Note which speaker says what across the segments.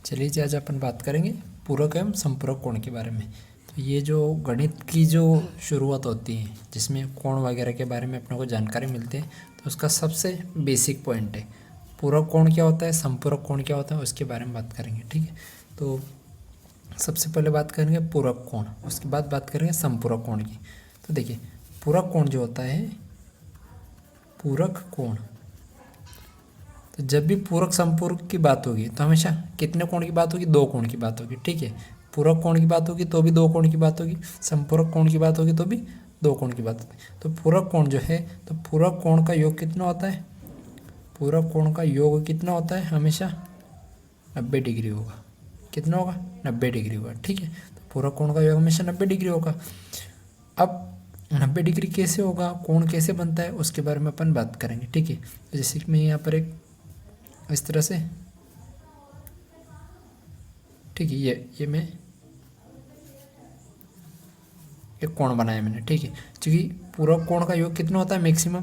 Speaker 1: चलिए जी, आज अपन बात करेंगे पूरक एवं संपूरक कोण के बारे में। तो ये जो गणित की जो शुरुआत होती है जिसमें कोण वगैरह के बारे में अपने को जानकारी मिलती है, तो उसका सबसे बेसिक पॉइंट है पूरक कोण क्या होता है, संपूरक कोण क्या होता है, उसके बारे में बात करेंगे। ठीक है, तो सबसे पहले बात करेंगे पूरक कोण, उसके बाद बात करेंगे संपूरक कोण की। तो देखिए, पूरक कोण जो होता है, पूरक कोण, तो जब भी पूरक संपूरक की बात होगी तो हमेशा कितने कोण की बात होगी? दो कोण की बात होगी। ठीक है, पूरक कोण की बात होगी तो भी दो कोण की बात होगी, संपूरक कोण की बात होगी तो भी दो कोण की बात होगी। तो पूरक कोण जो है, तो पूरक कोण का योग कितना होता है? पूरक कोण का योग कितना होता है? हमेशा 90 डिग्री होगा। कितना होगा? 90 डिग्री होगा। ठीक है, तो पूरक कोण का योग हमेशा 90 डिग्री होगा। अब 90 डिग्री कैसे होगा, कोण कैसे बनता है, उसके बारे में अपन बात करेंगे। ठीक है, तो जैसे कि मैं यहाँ पर एक इस तरह से, ठीक है, ये मैं एक कोण बनाया मैंने। ठीक है, क्योंकि पूरक कोण का योग कितना होता है? मैक्सिमम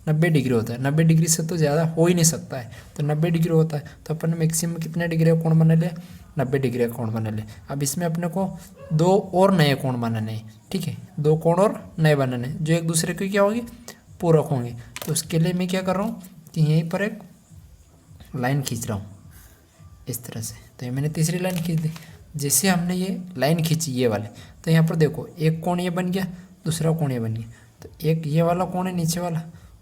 Speaker 1: 90 डिग्री होता है। 90 डिग्री से तो ज़्यादा हो ही नहीं सकता है, तो 90 डिग्री होता है। तो अपन ने मैक्सिमम कितने डिग्री का कोण बना लिया? 90 डिग्री का कोण बना लिया। अब इसमें अपने को दो और नए कोण बनाने हैं। ठीक है, दो कोण और नए बनाने हैं जो एक दूसरे के क्या होंगे? पूरक होंगे। तो उसके लिए मैं क्या कर रहा हूँ कि यहीं पर एक लाइन खींच रहा हूँ इस तरह से। तो ये मैंने तीसरी लाइन खींच दी। जैसे हमने ये लाइन खींची ये वाले, तो यहाँ पर देखो एक कोण ये बन गया, दूसरा कोण ये बन गया। तो एक ये वाला कोण है नीचे वाला,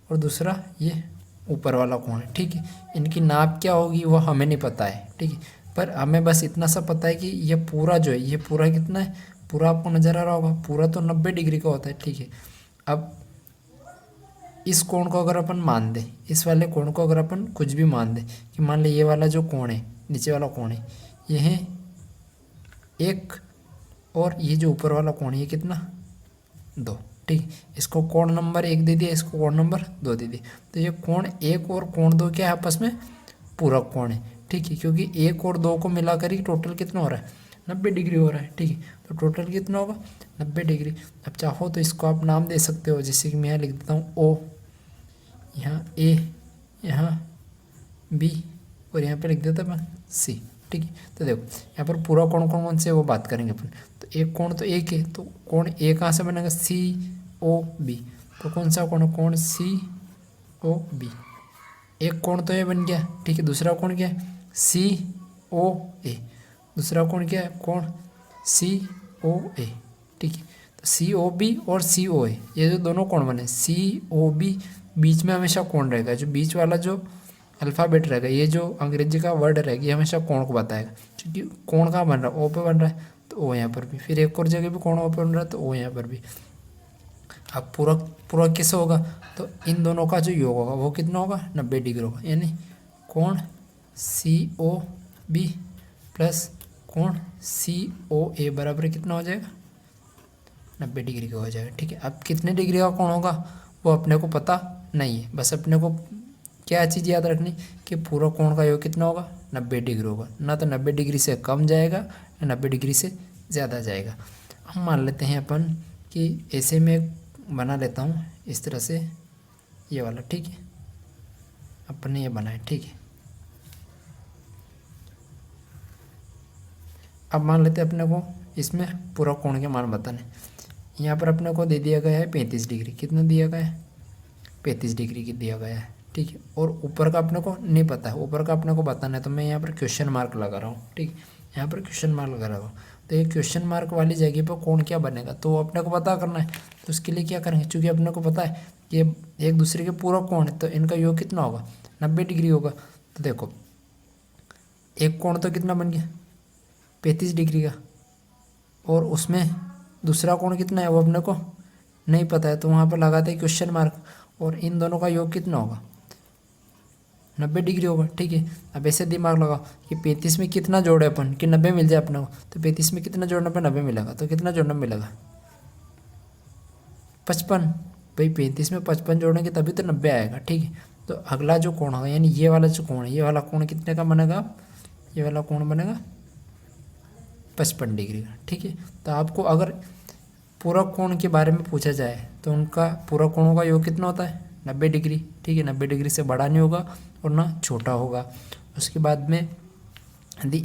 Speaker 1: और दूसरा ये ऊपर वाला कोण है। ठीक है, इनकी नाप क्या होगी वो हमें नहीं पता है। ठीक है, पर हमें बस इतना सा पता है कि ये पूरा जो है, ये पूरा कितना है? पूरा आपको नज़र आ रहा होगा, पूरा तो 90 डिग्री का होता है। ठीक है, अब इस कोण को अगर अपन मान दें, इस वाले कोण को अगर अपन कुछ भी मान दें कि मान ले ये वाला जो कोण है, नीचे वाला कोण है, ये है एक, और ये जो ऊपर वाला कोण है ये कितना? 2। ठीक, इसको कोण नंबर 1 दे दिया, इसको कोण नंबर 2 दे दिया। तो ये कोण 1 और कोण 2 क्या है? आपस में पूरक कोण है। ठीक है, क्योंकि 1 और 2 को मिलाकर ही टोटल कितना हो रहा है? 90 डिग्री हो रहा है। ठीक है, तो टोटल कितना होगा? 90 डिग्री। अब चाहो तो इसको आप नाम दे सकते हो, जैसे कि मैं यहाँ लिख देता हूँ ओ, यहाँ ए, यहाँ बी, और यहाँ पे लिख देता अपन सी। ठीक है, तो देखो यहाँ पर पूरा कोण कौन कौन से वो बात करेंगे अपन। तो एक कोण तो एक है, तो कोण ए कहाँ से बनेगा? सी ओ बी। तो कौन सा कोण? कोण सी ओ बी। एक कोण तो ये बन गया। ठीक है, दूसरा कोण क्या है? सी ओ ए। दूसरा कोण क्या है? कोण सी ओ ए। ठीक है, तो सी ओ बी और सी ओ ए, ये जो दोनों कोण बने, सी ओ बी, बीच में हमेशा कोण रहेगा। जो बीच वाला जो अल्फ़ाबेट रहेगा, ये जो अंग्रेजी का वर्ड रहेगा, ये हमेशा कोण को बताएगा। क्योंकि कोण कहाँ बन रहा है? ओ पे बन रहा है, तो ओ यहाँ पर भी। फिर एक और जगह भी कोण ओ पे बन रहा है, तो ओ यहाँ पर भी। अब पूरक पूरक किससे होगा? तो इन दोनों का जो योग होगा वो कितना होगा? 90 डिग्री होगा। यानी कोण सी ओ बी प्लस कोण सी ओ ए बराबर कितना हो जाएगा? 90 डिग्री का हो जाएगा। ठीक है, अब कितने डिग्री का कोण होगा वो अपने को पता नहीं है, बस अपने को क्या चीज़ याद रखनी कि पूरा कोण का योग कितना होगा? 90 डिग्री होगा। ना तो 90 डिग्री से कम जाएगा, ना 90 डिग्री से ज़्यादा जाएगा। हम मान लेते हैं अपन कि ऐसे में बना लेता हूँ इस तरह से, ये वाला। ठीक है, अपन ने ये बनाया। ठीक है, अब मान लेते हैं अपने को इसमें पूरा कोण के मान बताने। यहाँ पर अपने को दे दिया गया है 35 डिग्री। कितना दिया गया है? 35 डिग्री की दिया गया है। ठीक है, और ऊपर का अपने को नहीं पता है, ऊपर का अपने को बताना है, तो मैं यहाँ पर क्वेश्चन मार्क लगा रहा हूँ। ठीक, यहाँ पर क्वेश्चन मार्क लगा रहा हूँ। तो ये क्वेश्चन मार्क वाली जगह पर कोण क्या बनेगा तो वो अपने को पता करना है। तो उसके लिए क्या करेंगे, चूँकि अपने को पता है कि एक दूसरे के पूरक कोण है, तो इनका योग कितना होगा? 90 डिग्री होगा। तो देखो एक कोण तो कितना बन गया? 35 डिग्री का, और उसमें दूसरा कोण कितना है वो अपने को नहीं पता है, तो वहाँ पर लगाते हैं क्वेश्चन मार्क। और इन दोनों का योग कितना होगा? 90 डिग्री होगा। ठीक है, अब ऐसे दिमाग लगाओ कि 35 में कितना जोड़े अपन कि 90 मिल जाए अपने को। तो 35 में कितना जोड़ने पर 90 मिलेगा? तो कितना जोड़ना मिलेगा? 55। भाई 35 में 55 जोड़ेंगे तभी तो 90 आएगा। ठीक है, तो अगला जो कोण होगा, यानी ये वाला जो कोण है, ये वाला कोण कितने का बनेगा? ये वाला कोण बनेगा 55 डिग्री का। ठीक है, तो आपको अगर पूरक कोण के बारे में पूछा जाए तो उनका पूरक कोणों का योग कितना होता है? 90 डिग्री। ठीक है, 90 डिग्री से बड़ा नहीं होगा और ना छोटा होगा। उसके बाद में यदि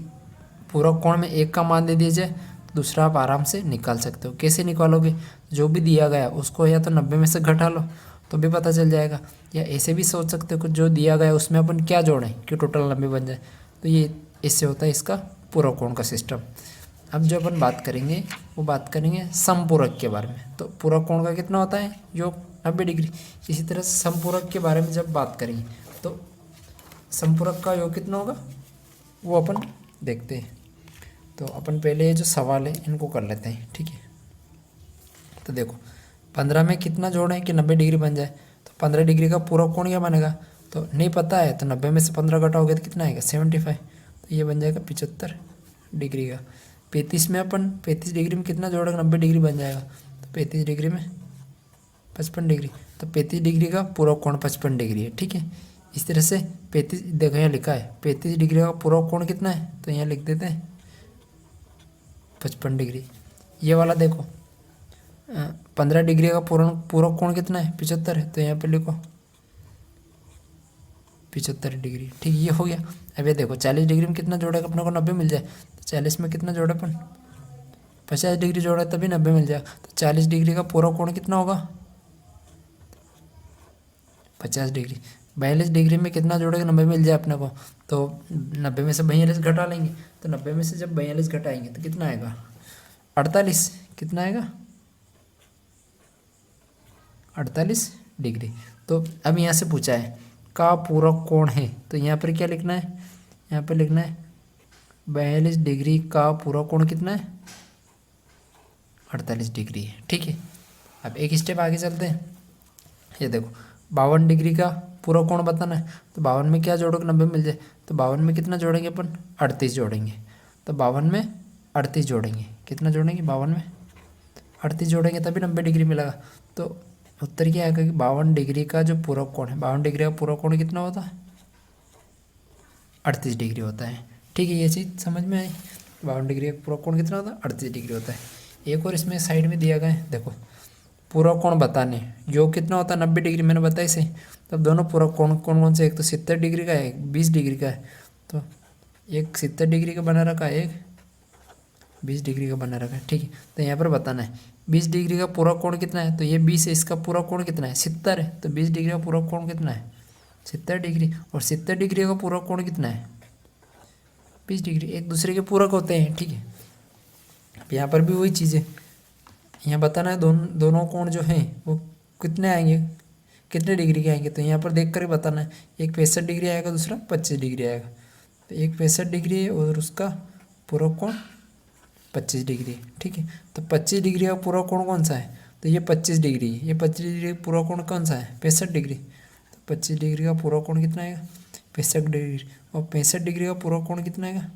Speaker 1: पूरक कोण में एक का मान दे दीजिए, दूसरा आप आराम से निकाल सकते हो। कैसे निकालोगे, जो भी दिया गया उसको या तो 90 में से घटा लो तो भी पता चल जाएगा, या ऐसे भी सोच सकते हो कि जो दिया गया उसमें अपन क्या जोड़ें कि टोटल 90 बन जाए। तो ये इससे होता है इसका पूरक कोण का सिस्टम। अब जो अपन बात करेंगे वो बात करेंगे समपूरक के बारे में। तो पूरक कोण का कितना होता है, योग 90 डिग्री। इसी तरह से समपूरक के बारे में जब बात करेंगे तो समपूरक का योग कितना होगा वो अपन देखते हैं। तो अपन पहले ये जो सवाल है इनको कर लेते हैं, ठीक है। तो देखो 15 में कितना जोड़ें कि 90 डिग्री बन जाए, तो 15 डिग्री का पूरक कोण क्या बनेगा, तो नहीं पता है, तो 90 में से 15 घटाओगे तो कितना आएगा 75, तो ये बन जाएगा 75 डिग्री का। 35 में अपन 35 डिग्री में कितना जोड़ेंगे 90 डिग्री बन जाएगा, तो 35 डिग्री में 55 डिग्री, तो 35 डिग्री का पूरक कोण 55 डिग्री है, ठीक है। इस तरह से 35 देखो यहाँ लिखा है 35 डिग्री का पूरक कोण कितना है, तो यहाँ लिख देते हैं 55 डिग्री। ये वाला देखो 15 डिग्री का पूरक कोण कितना है 75 है, तो यहाँ पे लिखो 75 डिग्री, ठीक, ये हो गया। अब ये देखो 40 डिग्री में कितना जोड़ेगा अपने को 90 मिल जाए, तो 40 में कितना जोड़े अपन 50 डिग्री जोड़ा तभी 90 मिल जाएगा, तो 40 डिग्री का पूरक कोण कितना होगा 50 डिग्री। 42 डिग्री में कितना जोड़ेगा 90 मिल जाए अपने को, तो 90 में से 42 घटा लेंगे, तो 90 में से जब 42 घटाएंगे तो कितना आएगा 48, कितना आएगा 48 डिग्री। तो अब यहाँ से पूछा है का पूरक कोण है, तो यहाँ पर क्या लिखना है, यहाँ पर लिखना है 42 डिग्री का पूरक कोण कितना है 48 डिग्री है, ठीक है। अब एक स्टेप आगे चलते हैं। ये देखो 52 डिग्री का पूरक कोण बताना है, तो 52 में क्या जोड़ोगे 90 मिल जाए, तो 52 में कितना जोड़ेंगे अपन 38 जोड़ेंगे, तो 52 में 38 जोड़ेंगे, कितना जोड़ेंगे 52 में 38 जोड़ेंगे तभी 90 डिग्री मिलेगा। तो उत्तर क्या आएगा कि 52 डिग्री का जो पूरक कोण है, 52 डिग्री का पूरक कोण कितना होता है 38 डिग्री होता है, ठीक है। ये चीज़ समझ में आई, 52 डिग्री का पूरक कोण कितना होता है 38 डिग्री होता है। एक और इसमें साइड में दिया गया है, देखो पूरक कोण बताने योग कितना होता है 90 डिग्री, मैंने बताया इसे। तब दोनों पूरक कोण कौन से, एक तो 70 डिग्री का है, एक 20 डिग्री का है, तो एक 70 डिग्री का बना रखा है, एक 20 डिग्री का बना रखा है, ठीक है। तो यहाँ पर बताना है 20 डिग्री का पूरक कोण कितना है, तो ये 20 है, इसका पूरक कोण कितना है 70 है, तो 20 डिग्री का पूरक कोण कितना है 70 डिग्री, और 70 डिग्री का पूरक कोण कितना है 20 डिग्री, एक दूसरे के पूरक होते हैं, ठीक है। अब यहाँ पर भी वही चीज़ है, यहाँ बताना है दोनों कोण जो हैं वो कितने आएंगे, कितने डिग्री के आएंगे, तो यहाँ पर देख कर ही बताना है, एक 65 डिग्री आएगा, दूसरा 25 डिग्री आएगा, तो एक 65 डिग्री है और उसका पूरक कोण 25 डिग्री, ठीक है। तो 25 डिग्री का पूरक कोण कौन सा है, तो ये 25 डिग्री है, ये 25 डिग्री का पूरक कोण कौन सा है 65 डिग्री, तो 25 डिग्री का पूरक कोण कितना आएगा 65 डिग्री, और 65 डिग्री का पूरक कोण कितना आएगा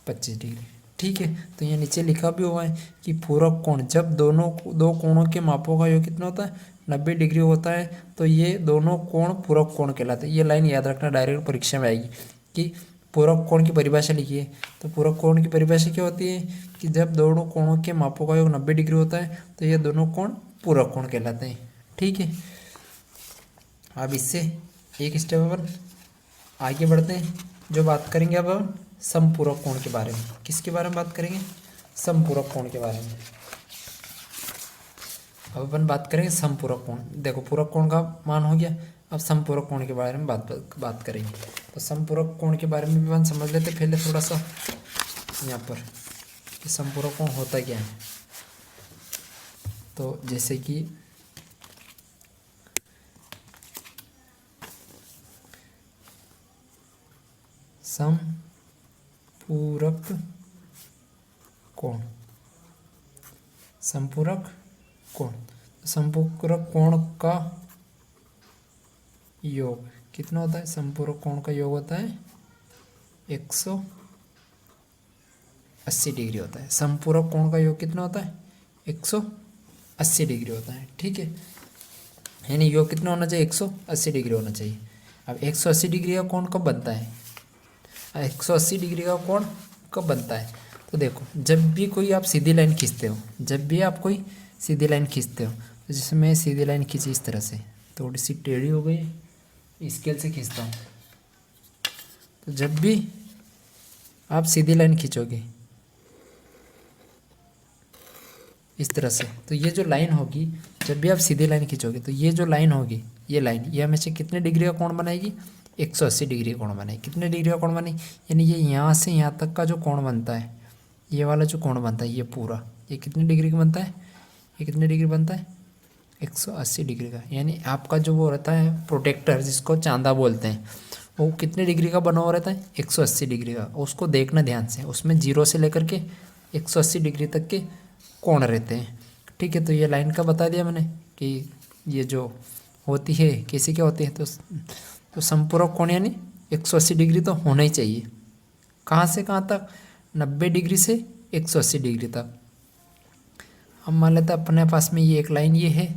Speaker 1: 25 डिग्री, ठीक है। तो यहाँ नीचे लिखा भी हुआ है कि पूरक कोण जब दो कोणों के मापों का योग कितना होता है 90 डिग्री होता है, तो ये दोनों कोण पूरक कोण कहलाते हैं। ये लाइन याद रखना, डायरेक्ट परीक्षा में आएगी कि पूरक कोण की परिभाषा लिखिए। तो पूरक कोण की परिभाषा क्या होती है कि जब दोनों कोणों के मापों का योग 90 डिग्री होता है तो ये दोनों कोण पूरक कोण कहलाते हैं, ठीक है। अब इससे एक स्टेप अपन आगे बढ़ते हैं, जो बात करेंगे अब हम समपूरक कोण के बारे में। किसके बारे में बात करेंगे, समपूरक कोण के बारे में। अब अपन बात करेंगे समपूरक कोण। देखो पूरक कोण का मान हो गया, अब समपूरक कोण के बारे में बात करेंगे। तो समपूरक कोण के बारे में भी अपन समझ लेते पहले थोड़ा सा यहाँ पर कि समपूरक कोण होता क्या है। तो जैसे कि समपूरक कोण, समपूरक कोण, समपूरक कोण का योग कितना होता है, समपूरक कोण का योग होता है 180 डिग्री होता है। समपूरक कोण का योग कितना होता है 180 डिग्री होता है, ठीक है। यानी योग कितना होना चाहिए 180 डिग्री होना चाहिए। अब 180 डिग्री का कोण कब बनता है, 180 डिग्री का कोण कब बनता है, तो देखो जब भी कोई आप सीधी लाइन खींचते हो, जब भी आप कोई सीधी लाइन खींचते हो, तो जैसे मैं सीधी लाइन खींची इस तरह से, थोड़ी सी टेढ़ी हो गई, स्केल से खींचता हूँ, तो जब भी आप सीधी लाइन खींचोगे इस तरह से, तो ये जो लाइन होगी, जब भी आप सीधी लाइन खींचोगे तो ये जो लाइन होगी, ये लाइन, ये हमेशा कितने डिग्री का कोण बनाएगी, 180 डिग्री का कोण बनाएगी। कितने डिग्री का कोण बनेगी, यानी ये यहाँ से यहाँ तक का जो कोण बनता है, ये वाला जो कोण बनता है ये पूरा, ये कितने डिग्री का बनता है, ये कितने डिग्री बनता है, 180 डिग्री का। यानी आपका जो वो रहता है प्रोटेक्टर, जिसको चांदा बोलते हैं, वो कितने डिग्री का बना हुआ रहता है, 180 डिग्री का। उसको देखना ध्यान से, उसमें 0 से लेकर के 180 डिग्री तक के कोण रहते हैं। ठीक है, तो ये लाइन का बता दिया मैंने कि ये जो होती है कैसी क्या होती है, तो समपूरक कोण यानी 180 डिग्री तो होना ही चाहिए। कहाँ से कहाँ तक, 90 डिग्री से 180 डिग्री तक। अब मान लेते हैं अपने पास में ये एक लाइन ये है,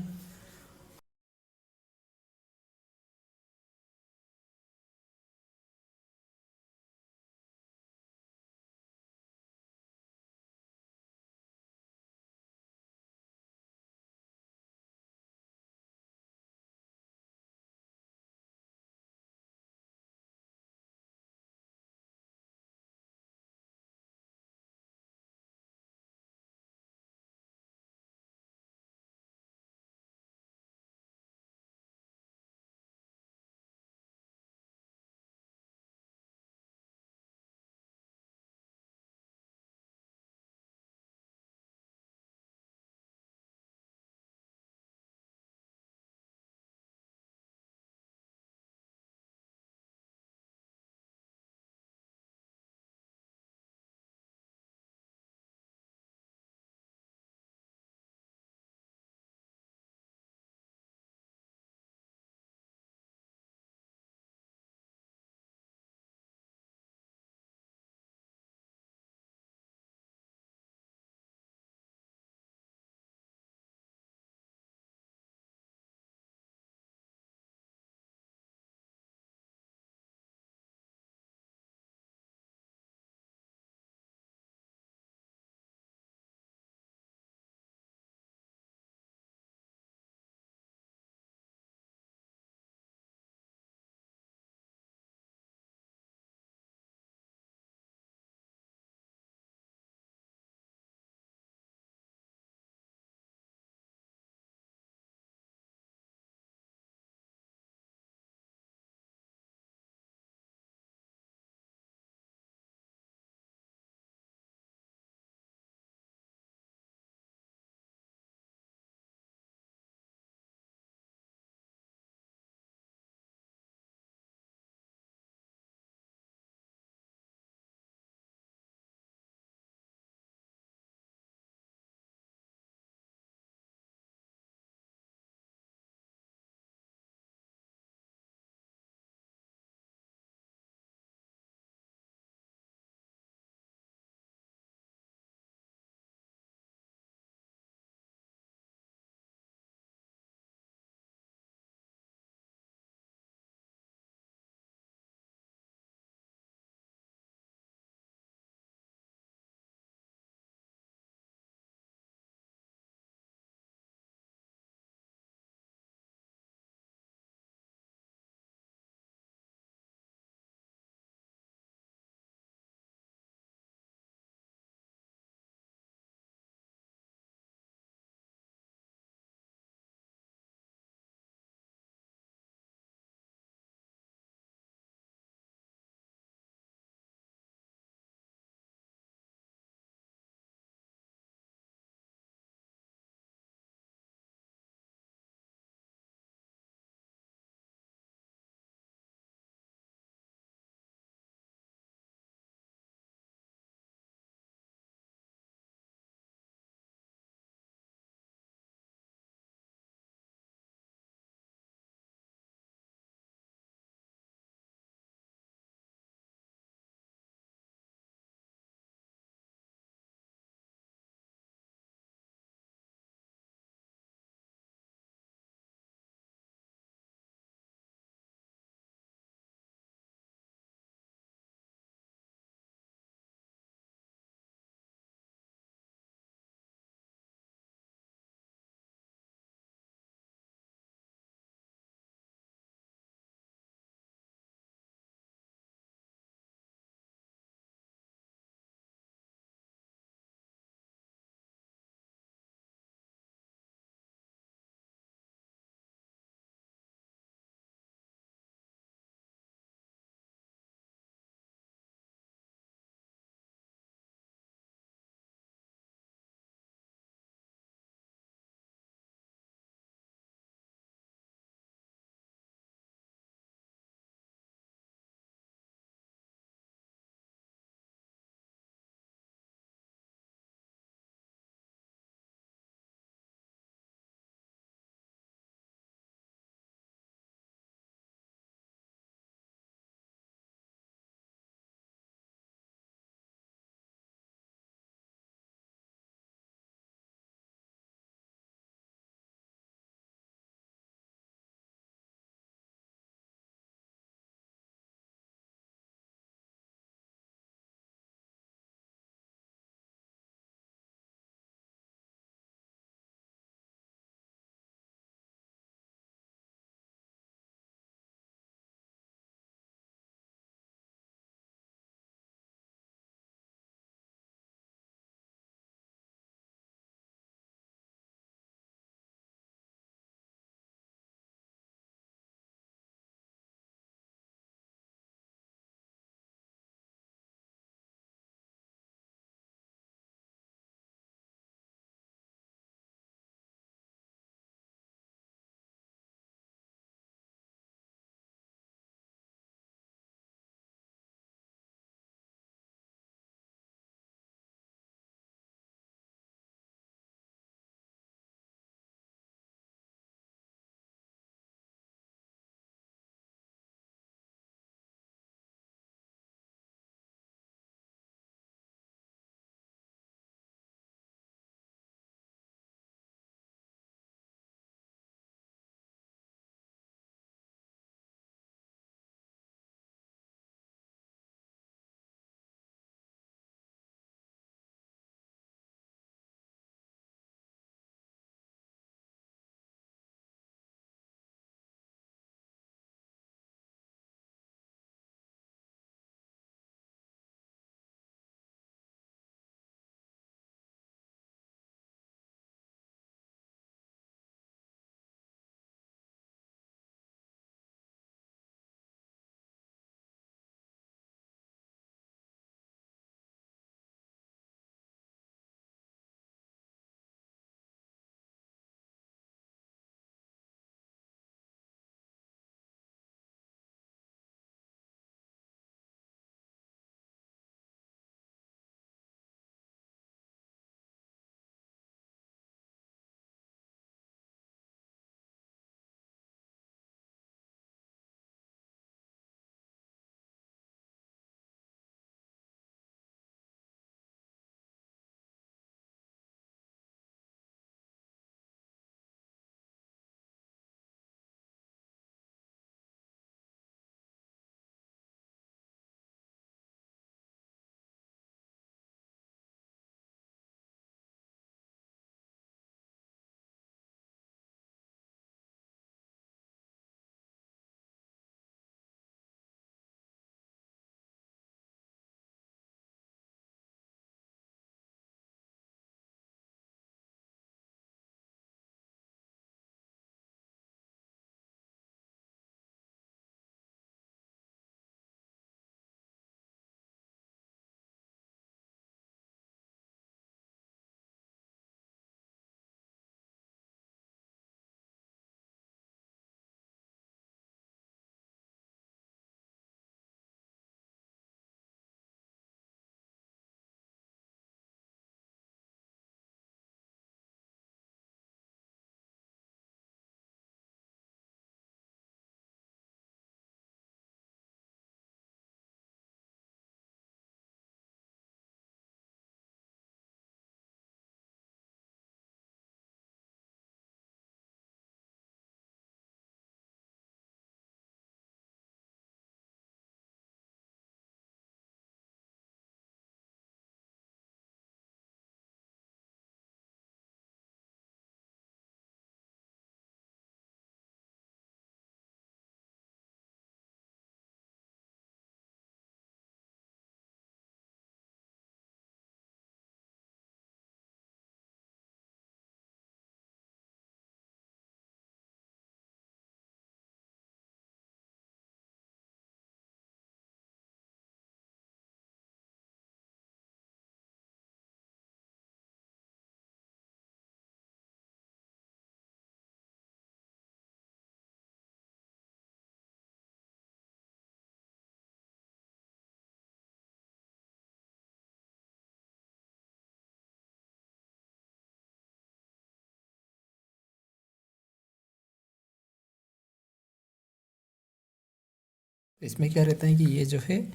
Speaker 1: इसमें क्या रहता है कि ये जो है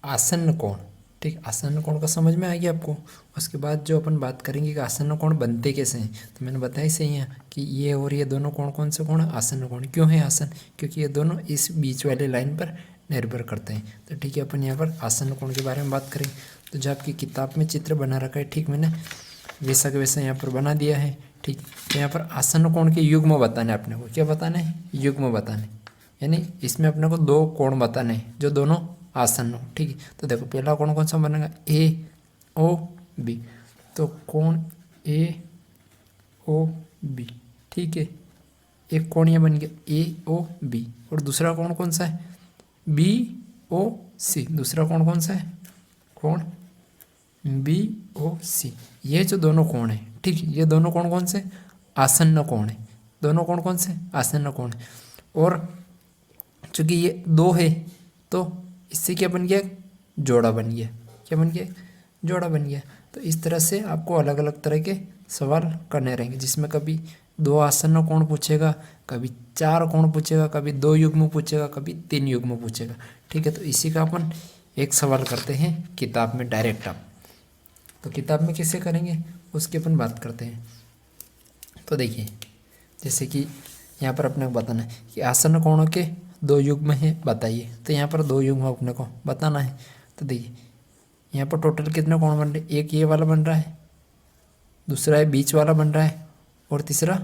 Speaker 1: आसन्न कोण, ठीक, आसन्न कोण का समझ में आ गया आपको। उसके बाद जो अपन बात करेंगे कि आसन्न कोण बनते कैसे हैं, तो मैंने बताया ही सही है कि ये और ये दोनों कोण कौन से कोण है, आसन्न कोण। क्यों है आसन्न, क्योंकि ये दोनों इस बीच वाले लाइन पर निर्भर करते हैं। तो ठीक है, अपन यहाँ पर आसन्न कोण के बारे में बात करें। तो जो आपकी किताब में चित्र बना रखा है, ठीक, मैंने वैसा का वैसा यहाँ पर बना दिया है, ठीक। तो यहाँ पर आसन्न कोण के युग्म बताने, अपने को क्या बताना है, युग्म बताने, यानी इसमें अपने को दो कोण बताने हैं जो दोनों आसन्न हो, ठीक है। तो देखो पहला कोण कौन सा बनेगा, ए ओ बी। तो कोण ए ओ बी, ठीक है, एक कोण ये बन गया ए ओ बी। और दूसरा कोण कौन सा है, बी ओ सी। दूसरा कोण कौन सा है, कोण बी ओ सी। ये जो दोनों कोण है, ठीक, ये दोनों कोण कौन से, आसन्न कोण है। दोनों कोण कौन से, आसन्न कोण है। और चूंकि ये दो है तो इससे क्या बन गया, जोड़ा बन गया। क्या बन गया, जोड़ा बन गया। तो इस तरह से आपको अलग अलग तरह के सवाल करने रहेंगे, जिसमें कभी दो आसन्न कोण पूछेगा, कभी चार कोण पूछेगा, कभी दो युग्म पूछेगा, कभी तीन युग्म पूछेगा, ठीक है। तो इसी का अपन एक सवाल करते हैं किताब में डायरेक्ट। आप तो किताब में कैसे करेंगे उसकी अपन बात करते हैं। तो देखिए, जैसे कि यहाँ पर अपने को बताना है कि आसन्न कोणों के दो युग्म हैं, बताइए। तो यहाँ पर दो युग्म अपने को बताना है। तो देखिए यहाँ पर टोटल कितने कोण बन रहे हैं, एक ये वाला बन रहा है, दूसरा है बीच वाला बन रहा है, और तीसरा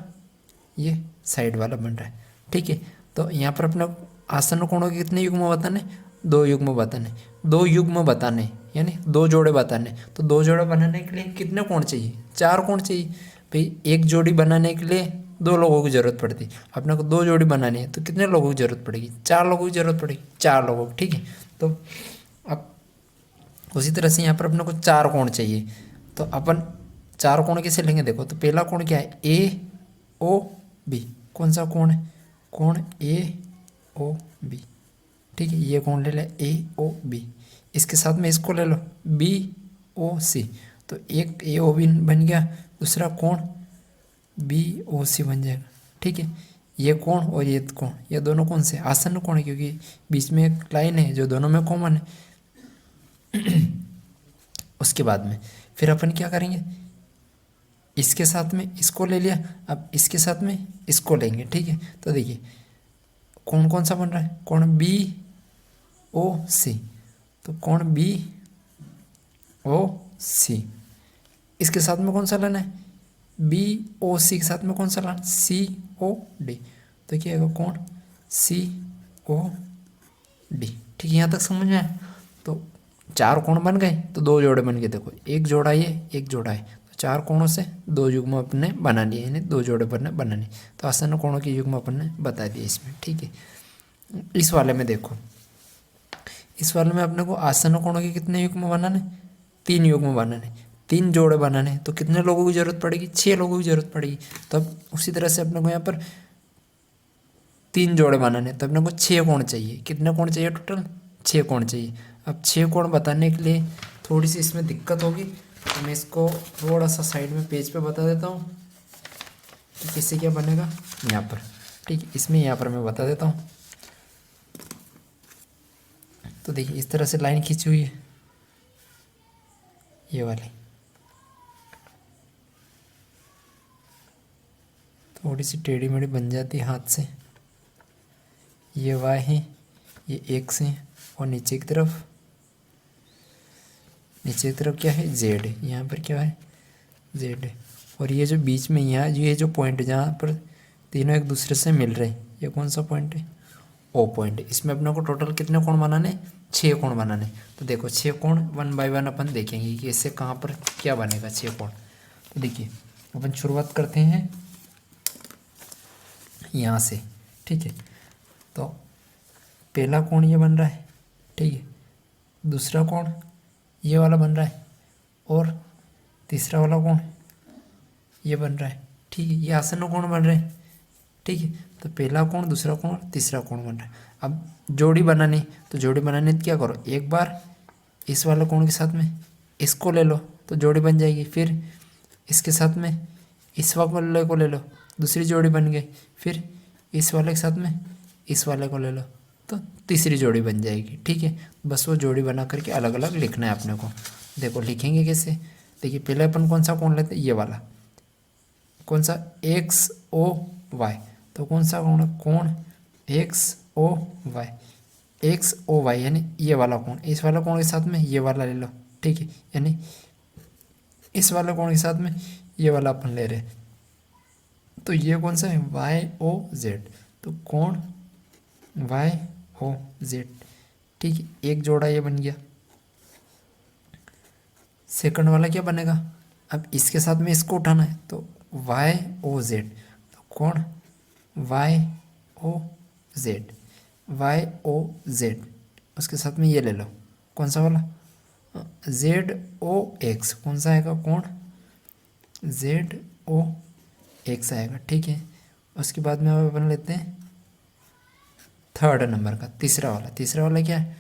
Speaker 1: ये साइड वाला बन रहा है, ठीक है। तो यहाँ पर अपने आसन्न कोणों के कितने युग्म बताने, दो युग्म बताने। दो युग्म बताने यानी दो जोड़े बताने। तो दो जोड़े बनाने के लिए कितने कोण चाहिए, चार कोण चाहिए भाई। एक जोड़ी बनाने के लिए दो लोगों की ज़रूरत पड़ती, अपने को दो जोड़ी बनानी है तो कितने लोगों की ज़रूरत पड़ेगी, चार लोगों की ज़रूरत पड़ेगी, चार लोगों की, ठीक है। तो अब उसी तरह से यहाँ पर अपने को चार कोण चाहिए। तो अपन चार कोण कैसे लेंगे, देखो। तो पहला कोण क्या है, ए ओ बी। कौन सा कोण है, कोण ए ओ बी, ठीक है। ये कोण ले ले ए ओ बी, इसके साथ में इसको ले लो बी ओ सी। तो एक ए ओ बी बन गया, दूसरा कोण बी ओ सी बन जाएगा, ठीक है। ये कोण और ये कोण, ये दोनों कौन से, आसन्न कोण है, क्योंकि बीच में एक लाइन है जो दोनों में कॉमन है। उसके बाद में फिर अपन क्या करेंगे, इसके साथ में इसको ले लिया, अब इसके साथ में इसको लेंगे, ठीक है। तो देखिए कोण कौन सा बन रहा है, कोण बी ओ सी। तो कोण बी ओ सी, इसके साथ में कौन सा लाना है, बी ओ सी के साथ में कौन सा लाना, सी ओ डी। तो क्या होगा, कोण सी ओ डी, ठीक है। यहाँ तक समझ में आया। तो चार कोण बन गए तो दो जोड़े बन गए, देखो एक जोड़ा ये एक जोड़ा है, तो चार कोणों से दो युग्म अपने बना लिए, यानी दो जोड़े बनाने। तो आसन्न कोणों के युग्म अपन ने बता दिए इसमें, ठीक है। इस वाले में देखो, इस वाले में अपने को आसन्न कोणों के कितने युग्म बनाने, तीन युग्म बनाने, तीन जोड़े बनाने। तो कितने लोगों की जरूरत पड़ेगी, छः लोगों की जरूरत पड़ेगी। तो अब उसी तरह से अपने को यहाँ पर तीन जोड़े बनाने, तो अपने को छः कोण चाहिए। कितने कोण चाहिए, टोटल छः कोण चाहिए। अब छः कोण बताने के लिए थोड़ी सी इसमें दिक्कत होगी, तो मैं इसको थोड़ा सा साइड में पेज पे बता देता हूँ कि किससे क्या बनेगा यहाँ पर, ठीक है। इसमें यहाँ पर मैं बता देता हूँ। तो देखिए इस तरह से लाइन खींची हुई है, ये वाली थोड़ी सी टेढ़ी मेढ़ी बन जाती है हाथ से। ये वाई है, ये एक्स है, और नीचे की तरफ क्या है, जेड है। यहाँ पर क्या है, जेड है। और ये जो बीच में यहाँ ये जो पॉइंट है जहाँ पर तीनों एक दूसरे से मिल रहे हैं, ये कौन सा पॉइंट है, ओ पॉइंट है। इसमें अपने को टोटल कितने कोण बनाने, छः कोण बनाने। तो देखो छः कोण वन बाय वन अपन देखेंगे कि इससे कहाँ पर क्या बनेगा छः कोण। तो देखिए अपन शुरुआत करते हैं यहाँ से, ठीक है। तो पहला कोण ये बन रहा है, ठीक है। दूसरा कोण ये वाला बन रहा है, और तीसरा वाला कोण ये बन रहा है, ठीक है। ये आसन्न कोण बन रहे हैं, ठीक है। तो पहला कोण, दूसरा कोण, तीसरा कोण बन रहा है। अब जोड़ी बनानी, तो जोड़ी बनाने क्या करो, एक बार इस वाले कोण के साथ में इसको ले लो तो जोड़ी बन जाएगी। फिर इसके साथ में इस वाले को ले लो, दूसरी जोड़ी बन गई। फिर इस वाले के साथ में इस वाले को ले लो, तो तीसरी जोड़ी बन जाएगी। ठीक है, बस वो जोड़ी बना करके अलग अलग लिखना है अपने को। देखो लिखेंगे कैसे, देखिए पहले अपन कौन सा कोण लेते हैं, ये वाला कौन सा, एक्स ओ वाई। तो कौन सा कोण, कोण X O Y, X O Y यानी ये वाला कोण, इस वाला कोण के साथ में ये वाला ले लो। ठीक है, यानी इस वाले कोण के साथ में ये वाला अपन ले रहे हैं। तो ये कौन सा है, वाई ओ जेड। तो कोण वाई ओ जेड। ठीक है, एक जोड़ा ये बन गया। सेकंड वाला क्या बनेगा, अब इसके साथ में इसको उठाना है, तो वाई ओ जेड। तो कोण Y O Z, Y O Z, उसके साथ में ये ले लो, कौन सा वाला, जेड ओ एक्स। कौन सा आएगा, कोण जेड ओ एक्स आएगा। ठीक है, उसके बाद में अब अपन लेते हैं थर्ड नंबर का, तीसरा वाला क्या है,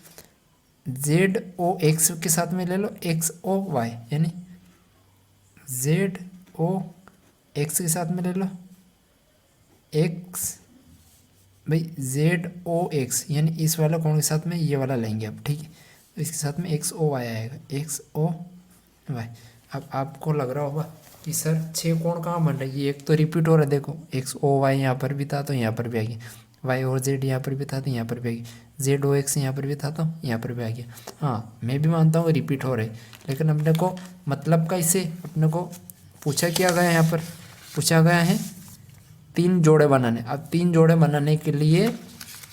Speaker 1: जेड ओ एक्स के साथ में ले लो एक्स ओ वाई, यानी जेड ओ एक्स के साथ में ले लो एक्स, भाई जेड ओ एक्स, यानी इस वाला कोण के साथ में ये वाला लेंगे अब। ठीक है, तो इसके साथ में एक्स ओ वाई आएगा, एक्स ओ वाई। अब आपको लग रहा होगा कि सर 6 कोण कहाँ बन रही है, एक तो रिपीट हो रहा है। देखो एक्स ओ वाई यहाँ पर भी था तो यहाँ पर भी आ गया, वाई और जेड यहाँ पर भी था तो यहाँ पर भी आ गया, जेड ओ एक्स यहाँ पर भी था तो यहाँ पर भी आ गया। हाँ मैं भी मानता हूँ रिपीट हो रहे, लेकिन अपने को मतलब का इसे अपने को पूछा क्या गया, यहाँ पर पूछा गया है 3 जोड़े बनाने। अब 3 जोड़े बनाने के लिए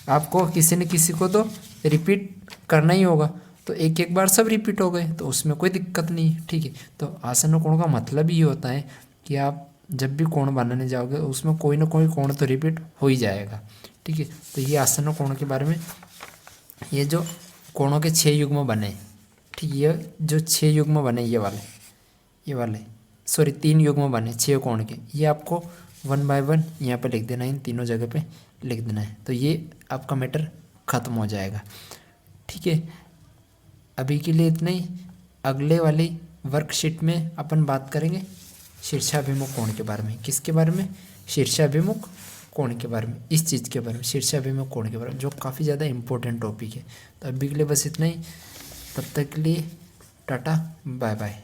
Speaker 1: आपको किसी न किसी को तो रिपीट करना ही होगा, तो एक एक बार सब रिपीट हो गए तो उसमें कोई दिक्कत नहीं है। ठीक है, तो आसन्न कोण का मतलब ये होता है कि आप जब भी कोण बनाने जाओगे उसमें कोई ना कोई कोण तो रिपीट हो ही जाएगा। ठीक है, तो ये आसन्न कोण के बारे में, ये जो कोणों के 6 युग्म बने, ठीक, ये जो 6 युग्म बने, ये वाले सॉरी 3 युग्म बने 6 कोण के, ये आपको 1 बाय 1 यहाँ पर लिख देना है, इन तीनों जगह पे लिख देना है, तो ये आपका मैटर ख़त्म हो जाएगा। ठीक है, अभी के लिए इतना ही। अगले वाली वर्कशीट में अपन बात करेंगे शीर्षाभिमुख कोण के बारे में। किसके बारे में, शीर्षाभिमुख कोण के बारे में, इस चीज़ के बारे में, शीर्षाभिमुख कोण के बारे में, जो काफ़ी ज़्यादा इंपॉर्टेंट टॉपिक है। तो अभी के लिए बस इतना ही, तब तक के लिए टाटा बाय बाय।